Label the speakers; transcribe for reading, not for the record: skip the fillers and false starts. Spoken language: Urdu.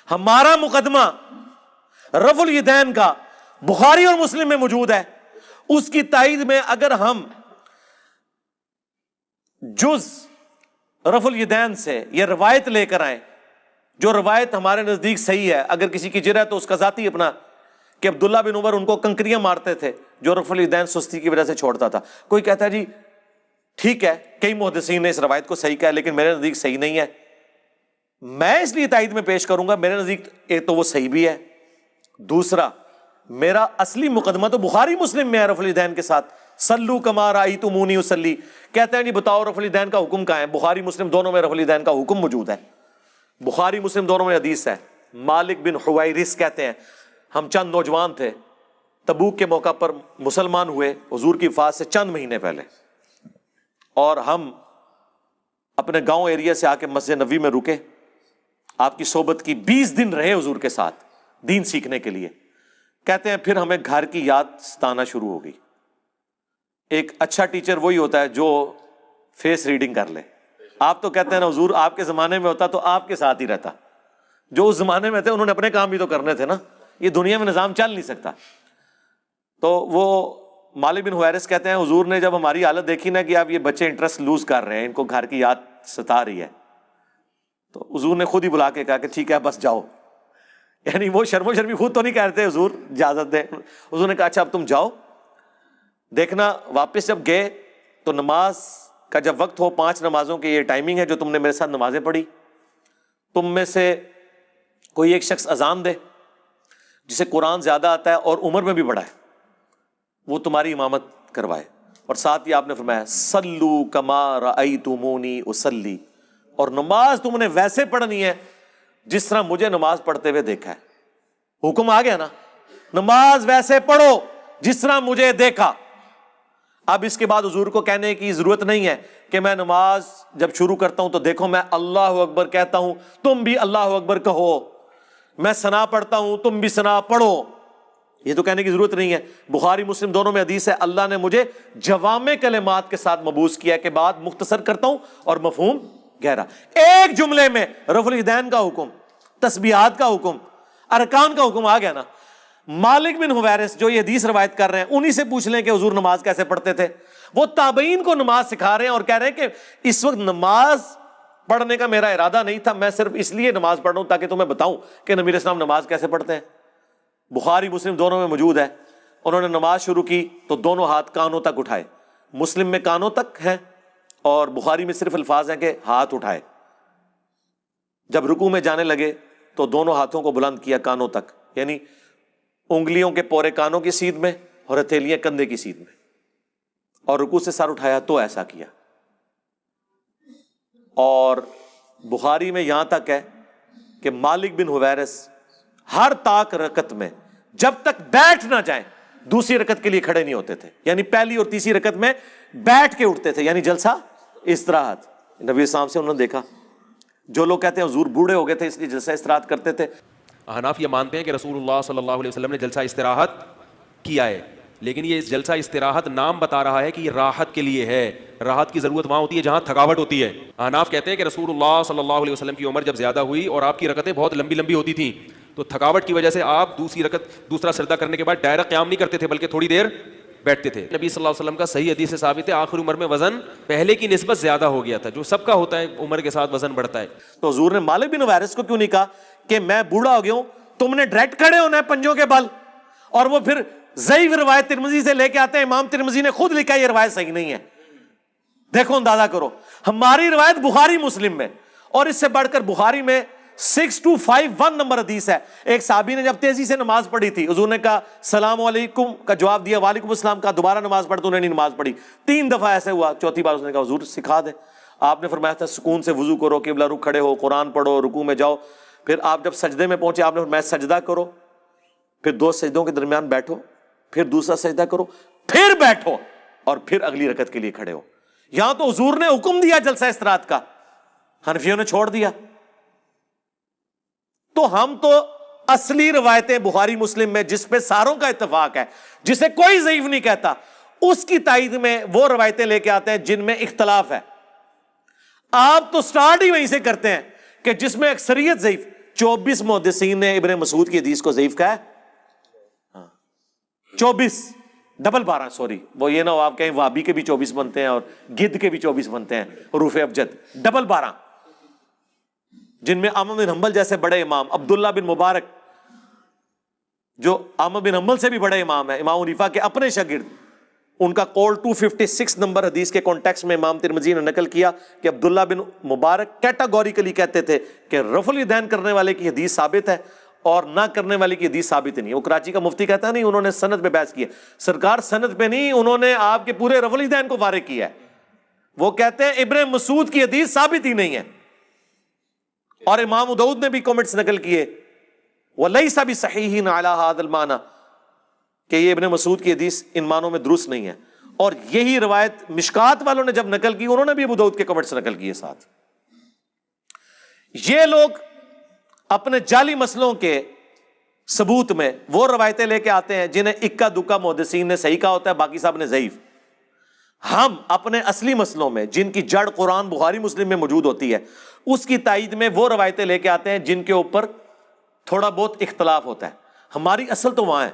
Speaker 1: ہمارا مقدمہ رفع الیدین کا بخاری اور مسلم میں موجود ہے، اس کی تائید میں اگر ہم جز رفع الیدین سے یہ روایت لے کر آئیں جو روایت ہمارے نزدیک صحیح ہے، اگر کسی کی جرأت تو اس کا ذاتی اپنا کہ عبداللہ بن عمر ان کو کنکریاں مارتے تھے جو رفع الیدین سستی کی وجہ سے چھوڑتا تھا. کوئی کہتا ہے جی ٹھیک ہے، کئی محدثین نے اس روایت کو صحیح کہا لیکن میرے نزدیک صحیح نہیں ہے، میں اس لیے تائید میں پیش کروں گا، میرے نزدیک ایک تو وہ صحیح بھی ہے، دوسرا میرا اصلی مقدمہ تو بخاری مسلم میں ہے رفع الیدین کے ساتھ. صلو کما رأیتمونی اصلی، کہتے ہیں جی بتاؤ رفع الیدین کا حکم کہاں ہے؟ بخاری مسلم دونوں میں رفع الیدین کا حکم موجود ہے، بخاری مسلم دونوں میں حدیث ہے. مالک بن حویرث کہتے ہیں ہم چند نوجوان تھے، تبوک کے موقع پر مسلمان ہوئے حضور کی وفات سے چند مہینے پہلے، اور ہم اپنے گاؤں ایریا سے آ کے مسجد نبوی میں رکے، آپ کی صحبت کی، 20 دن رہے حضور کے ساتھ دین سیکھنے کے لیے. کہتے ہیں پھر ہمیں گھر کی یاد ستانا شروع ہو گئی. ایک اچھا ٹیچر وہی ہوتا ہے جو فیس ریڈنگ کر لے. آپ تو کہتے ہیں نا حضور آپ کے زمانے میں ہوتا تو آپ کے ساتھ ہی رہتا، جو اس زمانے میں تھے انہوں نے اپنے کام بھی تو کرنے تھے نا، یہ دنیا میں نظام چل نہیں سکتا. تو وہ مالک بن حویرث کہتے ہیں حضور نے جب ہماری حالت دیکھی نا کہ اب یہ بچے انٹرسٹ لوز کر رہے ہیں، ان کو گھر کی یاد ستا رہی ہے، تو حضور نے خود ہی بلا کے کہا کہ ٹھیک ہے بس جاؤ. یعنی وہ شرم و شرمی خود تو نہیں کہہ رہے حضور اجازت دیں، حضور نے کہا اچھا اب تم جاؤ. دیکھنا واپس جب گئے تو نماز کا جب وقت ہو، 5 نمازوں کی یہ ٹائمنگ ہے جو تم نے میرے ساتھ نمازیں پڑھی، تم میں سے کوئی ایک شخص اذان دے جسے قرآن زیادہ آتا ہے اور عمر میں بھی بڑا ہے، وہ تمہاری امامت کروائے. اور ساتھ ہی آپ نے فرمایا صلو کما رأیتمونی اصلی، اور نماز تم نے ویسے پڑھنی ہے جس طرح مجھے نماز پڑھتے ہوئے دیکھا ہے. حکم آ گیا نا، نماز ویسے پڑھو جس طرح مجھے دیکھا. اب اس کے بعد حضور کو کہنے کی ضرورت نہیں ہے کہ میں نماز جب شروع کرتا ہوں تو دیکھو میں اللہ اکبر کہتا ہوں تم بھی اللہ اکبر کہو، میں ثنا پڑھتا ہوں تم بھی ثنا پڑھو، یہ تو کہنے کی ضرورت نہیں ہے. بخاری مسلم دونوں میں حدیث ہے اللہ نے مجھے جوامع کلمات کے ساتھ مبعوث کیا کہ بات مختصر کرتا ہوں اور مفہوم گہرا. ایک جملے میں رفع الیدین کا حکم، تسبیحات کا حکم، ارکان کا حکم آ گیا نا. مالک بن حویرث جو یہ حدیث روایت کر رہے ہیں انہی سے پوچھ لیں کہ حضور نماز کیسے پڑھتے تھے. وہ تابعین کو نماز سکھا رہے ہیں اور کہہ رہے ہیں کہ اس وقت نماز پڑھنے کا میرا ارادہ نہیں تھا، میں صرف اس لیے نماز پڑھ رہا ہوں تاکہ تمہیں بتاؤں کہ نبی علیہ السلام نماز کیسے پڑھتے ہیں. بخاری مسلم دونوں میں موجود ہے. انہوں نے نماز شروع کی تو دونوں ہاتھ کانوں تک اٹھائے، مسلم میں کانوں تک ہیں اور بخاری میں صرف الفاظ ہیں کہ ہاتھ اٹھائے. جب رکوع میں جانے لگے تو دونوں ہاتھوں کو بلند کیا کانوں تک، یعنی انگلیوں کے پورے کانوں کی سیدھ میں اور ہتھیلیاں کندھے کی سیدھ میں، اور رکوع سے سر اٹھایا تو ایسا کیا. اور بخاری میں یہاں تک ہے کہ مالک بن حویرث ہر طاق رکعت میں جب تک بیٹھ نہ جائیں دوسری رکعت کے لیے کھڑے نہیں ہوتے تھے، یعنی پہلی اور تیسری رکعت میں بیٹھ کے اٹھتے تھے، یعنی جلسہ استراحت. نبی السلام سے انہوں نے دیکھا. جو لوگ کہتے ہیں حضور بوڑھے ہو گئے تھے اس لیے جلسہ استراحت کرتے تھے،
Speaker 2: احناف یہ مانتے ہیں کہ رسول اللہ صلی اللہ علیہ وسلم نے جلسہ استراحت کیا ہے، لیکن یہ جلسہ استراحت نام بتا رہا ہے کہ یہ راحت کے لیے ہے. راحت کی ضرورت وہاں ہوتی ہے جہاں تھکاوٹ ہوتی ہے. احناف کہتے ہیں کہ رسول اللہ صلی اللہ علیہ وسلم کی عمر جب زیادہ ہوئی اور آپ کی رکعتیں بہت لمبی لمبی ہوتی تھیں تو تھکاوٹ کی وجہ سے آپ دوسرا سجدہ کرنے کے بعد ڈائریکٹ قیام نہیں کرتے تھے بلکہ تھوڑی دیر بیٹھتے تھے. نبی صلی اللہ علیہ وسلم کا صحیح حدیث سے ثابت ہے آخر عمر میں وزن پہلے کی نسبت زیادہ ہو گیا تھا، جو سب کا ہوتا ہے عمر کے ساتھ وزن بڑھتا ہے.
Speaker 1: تو حضور نے مالک بن حویرث کو کیوں نہیں کہا کہ میں بوڑھا ہو گیا ہوں، تم نے ڈائریکٹ کھڑے ہونا ہے پنجوں کے بل؟ اور وہ پھر ضعیف روایت ترمذی سے لے کے آتے ہیں، امام ترمذی نے خود لکھا یہ روایت صحیح نہیں ہے. دیکھو اندازہ کرو، ہماری روایت بخاری مسلم میں، اور اس سے بڑھ کر بخاری میں 6251 نمبر حدیث ہے. ایک صحابی نے جب تیزی سے نماز پڑھی تھی، حضور نے کہا السلام علیکم کا جواب دیا، وعلیکم السلام کا، دوبارہ نماز پڑھ تو انہوں نے نماز پڑھی. 3 دفعہ ایسے ہوا، چوتھی بار اس نے کہا حضور سکھا دیں. آپ نے فرمایا تھا سکون سے وضو کرو، قبلہ رخ کھڑے ہو، قرآن پڑھو، رکوع میں جاؤ. پھر آپ جب سجدے میں پہنچے آپ نے فرمایا سجدہ کرو، پھر 2 سجدوں کے درمیان بیٹھو، پھر دوسرا سجدہ کرو، پھر بیٹھو، اور پھر اگلی رکعت کے لیے کھڑے ہو. یہاں تو حضور نے حکم دیا جلسہ استراحت کا، حنفیوں نے چھوڑ دیا. تو ہم تو اصلی روایتیں بخاری مسلم میں جس پہ ساروں کا اتفاق ہے، جسے کوئی ضعیف نہیں کہتا، اس کی تائید میں وہ روایتیں لے کے آتے ہیں جن میں اختلاف ہے. آپ تو سٹارٹ ہی وہیں سے کرتے ہیں کہ جس میں اکثریت ضعیف. 24 محدثین نے ابن مسعود کی حدیث کو ضعیف کہا ہے، 24 ڈبل 12، سوری وہ یہ نہ ہو آپ کہیں وابی کے بھی 24 بنتے ہیں اور گد کے بھی 24 بنتے ہیں، حروف ابجد، ڈبل 12، جن میں احمد بن حنبل جیسے بڑے امام، عبداللہ بن مبارک جو احمد بن حنبل سے بھی بڑے امام ہیں، امام حنیفہ کے اپنے شاگرد، ان کا قول 256 نمبر حدیث کے کانٹیکسٹ میں امام ترمذی نے نقل کیا کہ عبداللہ بن مبارک کیٹاگوریکلی کہتے تھے کہ رفع الیدین کرنے والے کی حدیث ثابت ہے اور نہ کرنے والے کی حدیث ثابت نہیں ہے۔ وہ کراچی کا مفتی کہتا ہے نہیں، انہوں نے سند پہ بحث کی ہے، سرکار سند پہ نہیں، انہوں نے آپ کے پورے رفع الیدین کو فارغ کیا ہے۔ وہ کہتے ہیں ابن مسعود کی حدیث ثابت ہی نہیں ہے، اور امام ابو داؤد نے بھی کمنٹس نقل کیے وَلَيْسَ بِصَحِيحٍ عَلَى هَذَا الْمَعْنَى کہ یہ ابن مسعود کی حدیث ان معنوں میں درست نہیں ہے۔ اور یہی روایت مشکات والوں نے جب نقل کی، انہوں نے بھی ابو داؤد کے کمنٹس نقل کیے ساتھ۔ یہ لوگ اپنے جعلی مسئلوں کے ثبوت میں وہ روایتیں لے کے آتے ہیں جنہیں اکا دکا محدثین نے صحیح کہا ہوتا ہے، باقی صاحب نے ضعیف۔ ہم اپنے اصلی مسئلوں میں جن کی جڑ قرآن بخاری مسلم میں موجود ہوتی ہے، اس کی تائید میں وہ روایتیں لے کے آتے ہیں جن کے اوپر تھوڑا بہت اختلاف ہوتا ہے۔ ہماری اصل تو وہاں ہے۔